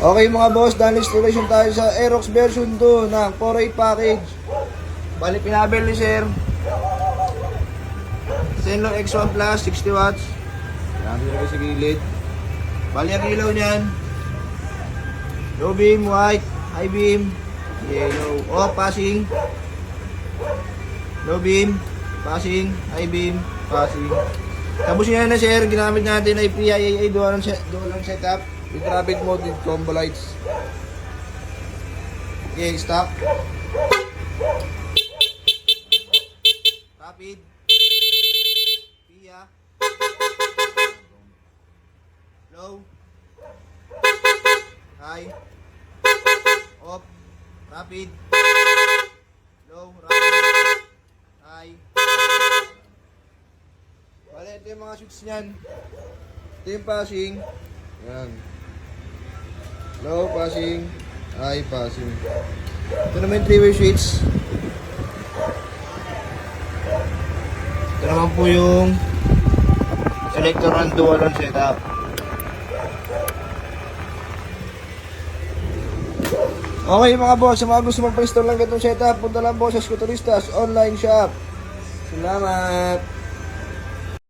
Okay mga boss, dahil installation tayo sa Aerox version 2 ng 4.8 package. Bali pinabel ni sir Zenlo X1 Plus 60 watts. Yan, nilagay sa gilid. Bali ang ilaw niyan, low beam, white, high beam, yellow, off, passing, low beam, passing, high beam, passing. Tapos yan na sir, ginamit natin ay PIAA dual setup with rapid mode with combo lights. Okay, stop. Rapid. PIA. Low. High. Off. Rapid. Low. Rapid. High. Bale, ito yung mga switch niyan. Ito yung passing. Yan. Low passing. High passing. Ito naman yung 3-way switch. Ito naman po yung selector ng dual on setup. Okay mga boss, sa mga gusto magpa-install lang itong setup, punta lang po sa Scooteristas online shop. Salamat!